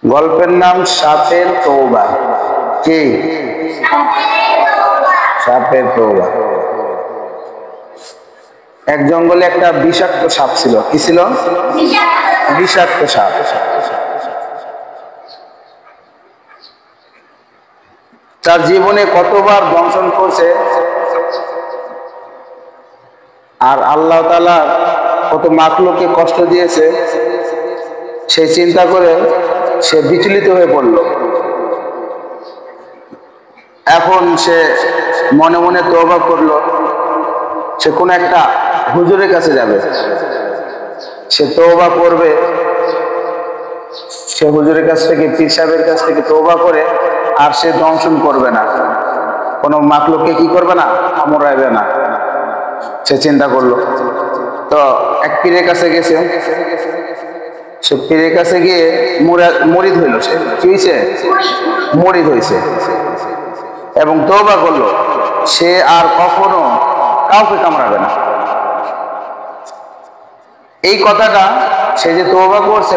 গল্পের নাম সাপের তওবা। কি? সাপের তওবা। এক জঙ্গলে একটা বিষাক্ত সাপ ছিল। কি ছিল? বিষাক্ত সাপ। তার জীবনে কতবার দংশন করছে, আর আল্লাহ তাআলা কত মাখলুককে কষ্ট দিয়েছে, সেই চিন্তা করে সে বিচলিত হয়ে পড়ল। এখন সে মনে মনে তওবা করলো, সে কোন একটা হুজুরের কাছে যাবে, সে তওবা করবে। সে হুজুরের কাছ থেকে, পীর সাহেবের কাছ থেকে তওবা করে আর সে দংশন করবে না, কোনো মাখলুককে কি করবে না, কামড়াবে না, সে চিন্তা করলো। তো এক পীরের কাছে গেছে, সে পীরের কাছে গিয়ে মুরিদ হইল। সে কি হয়েছে? মুরিদ হয়েছে এবং তওবা করলো সে আর কখনো কাউকে কামড়াবে না। এই কথাটা সে যে তওবা করছে,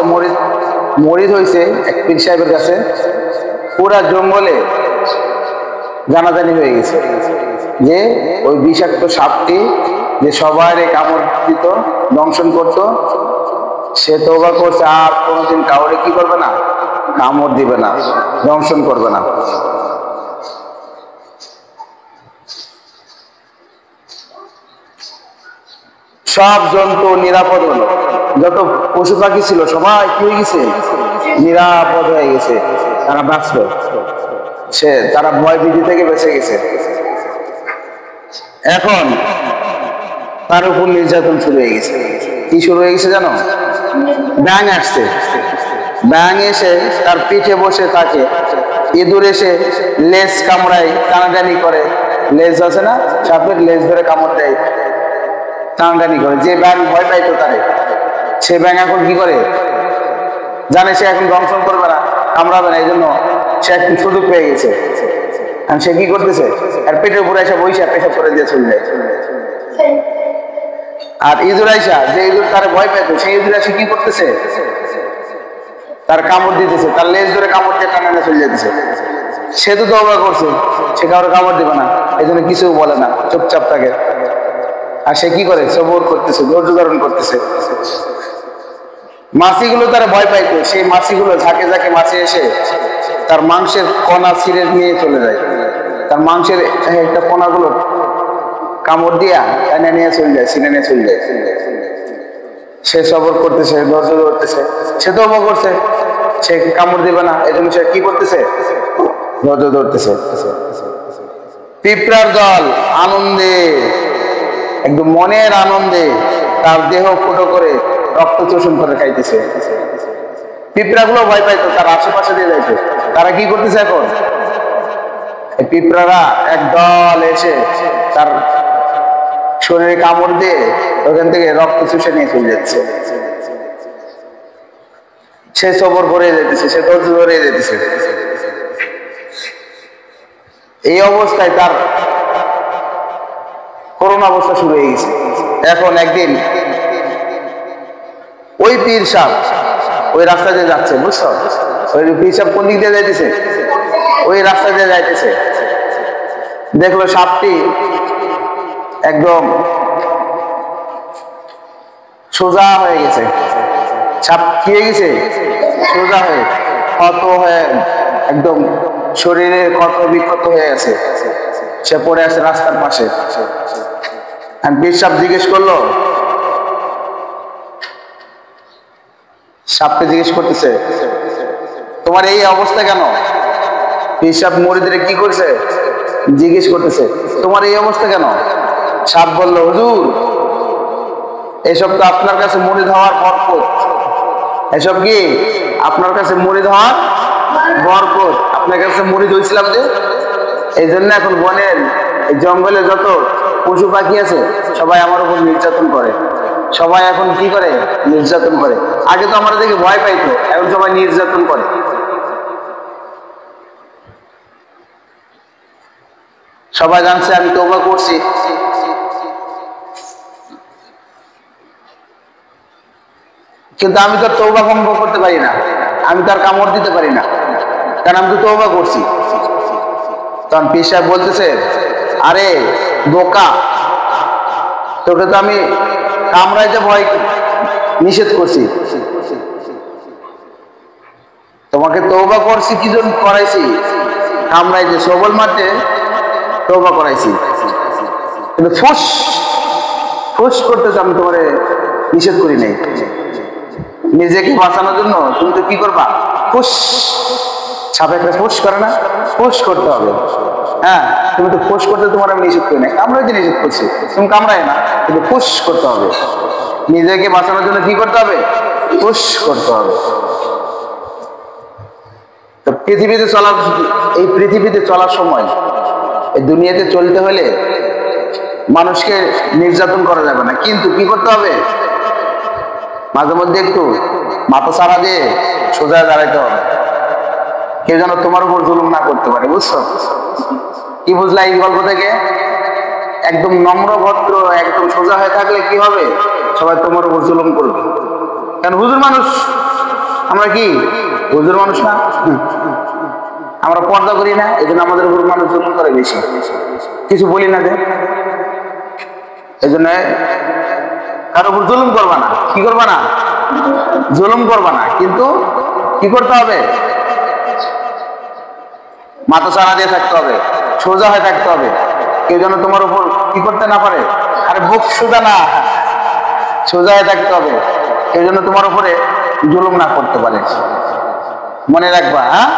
মুরিদ হয়েছে এক পীর সাহেবের কাছে, পুরা জঙ্গলে জানাজানি হয়ে গেছে যে ওই বিষাক্ত সাপটি যে সবার কামড় দিত, দংশন করত, সে তওবা করছে আর কোনোদিন কাউরে কি করবে না, কামড় দিবে না, দংশন করবে না। সব জন্তু নিরাপদ হলো, যত পশু পাখি ছিল সবাই কি হয়ে গেছে, নিরাপদ হয়ে গেছে, তারা বাঁচল, তারা ভয় ভীতি থেকে বেঁচে গেছে। এখন তার উপর নির্যাতন শুরু হয়ে গেছে। কি শুরু হয়ে গেছে জানো? ব্যাঙ আসছে, ব্যাঙ এসে তার পিঠে বসে থাকে, ইঁদুর এসে লেজ কামড়ায়, টানাটানি করে, লেজ আছে না সাপের, লেজ ধরে কামড় দেয়, টানাটানি করে। যে ব্যাঙ ভয় পাইতো তারে, সে ব্যাঙ এখন কি করে, জানে সে এখন দংশন করবে না, কামড়াবে না, এই জন্য সে একটু সুযোগ পেয়ে গেছে। সে কি করতেছে, আর পেটের উপরে এসে বইসা পেশাব করে দিয়ে চলে যায়। আর ইঁদুর আইসা, যে ইঁদুর তার ভয় পাইতো, সেই ইঁদুর এসে কি করতেছে, তার কামড় দিতেছে, তার লেজ ধরে কামড় দিয়ে টানানো চলে যেতেছে। সে তো তওবা করছে, সে কাউরে কামড় দিবে না, এই জন্য কিছু বলে না, চুপচাপ থাকে। আর সে কি করে, সবর করতেছে, ধৈর্য ধারণ করতেছে। মাছিগুলো তারা ভয় পাইতো, সেই মাছিগুলো ঝাঁকে ঝাঁকে মাছি এসে তার মাংসের কণা ছিঁড়ে নিয়ে চলে যায়, তার মাংসের একটা কণাগুলো কামড় দিয়া টানে নিয়ে চলে যায়, ছিঁড়ে নিয়ে চলে যায়। সে সবর করতেছে, ধৈর্য ধরতেছে, সে তওবা করছে, সে কামড় দিবে না, এই জন্য সে কি করতেছে, ধৈর্য ধরতেছে। পিঁপড়ার দল আনন্দে, একদম মনের আনন্দে তার দেহ ফুটো করে রক্ত চোষণ করে খাইতেছে। পিঁপড়াগুলো ভয় পাইতো, তার আশেপাশে দিয়ে যাইতো, তারা কি করতেছে এখন, পিঁপড়ারা একদল এসে তার শরীরে কামড় দিয়ে ওখান থেকে রক্ত চুষে নিয়ে চলে যাচ্ছে। সে সবর করে যেতেছে, সে ধৈর্য ধরে যেতেছে। এই অবস্থায় তার করোনা অবস্থা শুরু হয়ে গেছে। এখন একদিন ওই পীর সাহেব ওই রাস্তা দিয়ে যাচ্ছে, বুঝছো, ওই পীর সাহেব কোন দিক দিয়ে যাইতেছে, ওই রাস্তা দিয়ে যাইতেছে, দেখলো সাপটি একদম সোজা হয়ে গেছে। সাপ কি হয়ে গেছে, সোজা হয়ে, ক্ষত হয়ে, একদম শরীরের ক্ষত বিক্ষত হয়ে গেছে, সে পড়ে আছে রাস্তার পাশে। পীর সাহেব জিজ্ঞেস করলো, সাপকে জিজ্ঞেস করতেছে, তোমার এই অবস্থা কেন? পীর সাহেব মুরিদরে কি করছে, জিজ্ঞেস করতেছে, তোমার এই অবস্থা কেন? সাপ বলল, হুজুর, এসব তো আপনার কাছে মুরিদ হওয়ার বরকত, এসব কি আপনার কাছে মুরিদ হওয়ার বরকত, আপনার কাছে মুরিদ হয়েছিলাম যে, এই জন্য এখন বনের জঙ্গলে যত পশু পাখি আছে সবাই আমার উপর নির্যাতন করে, সবাই এখন কি করে, নির্যাতন করে। আগে তো আমরা দেখে ভয় পাইতো, এখন সবাই নির্যাতন করে। সবাই জানছে আমি তওবা করছি, কিন্তু আমি তো তওবা ভঙ্গ করতে পারি না, আমি তার কামড় দিতে পারি না, কারণ আমি তো তওবা করছি। তখন পীর সাহেব বলতেছে, আরে বোকা, তোকে তো আমি কামড়াইতে ভয় নিষেধ করছি, তোমাকে তওবা করছি কি জন্য করাইছি? কামড়াইতে সবল মারতে তওবা করাইছি, কিন্তু ফুস ফুস করতে আমি তোমারে নিষেধ করি নাই। নিজেকে বাঁচানোর জন্য তুমি তো কি করবা? ফুস, সাপে একটা ফুস করে না, ফুস করতে হবে। হ্যাঁ, তুমি তো ফুস করতে তোমার আমি নিষেধ করি নাই, কামড়াইতে নিষেধ করছি, তুমি কামড়াই না, কিন্তু ফুস করতে হবে। নিজেকে বাঁচানোর জন্য কি করতে হবে? ফুস করতে হবে। তো পৃথিবীতে চলার, এই পৃথিবীতে চলার সময়, এই দুনিয়াতে চলতে হলে মানুষকে নির্যাতন করা যাবে না, কিন্তু কি করতে হবে? মাঝে মধ্যে একটু মাথা ছাড়া দিয়ে সোজা দাঁড়াইতে হবে, কেউ যেন তোমার উপর জুলুম না করতে পারে। বুঝছো? কি বুঝলা এই গল্প থেকে? একদম নম্র ভদ্র, একদম সোজা হয়ে থাকলে কি হবে? সবাই তোমার উপর জুলুম করবে। কারণ হুজুর মানুষ, আমরা কি হুজুর মানুষ না? আমরা পর্দা করি না, এই জন্য আমাদের উপর মানুষ জুলুম করে বেশি, কিছু বলি না যে। এই জন্য কারোর উপর জুলুম করবা না। কি করবা না? জুলুম করবা না, কিন্তু কি করতে হবে? মাথা ছাড়া দিয়ে থাকতে হবে, সোজা হয়ে থাকতে হবে, কেউ যেন তোমার উপর কি করতে না পারে। আরে বুক সোজা না, সোজা হয়ে থাকতে হবে, কেউ যেন তোমার উপরে জুলুম না করতে পারে। মনে রাখবা, হ্যাঁ?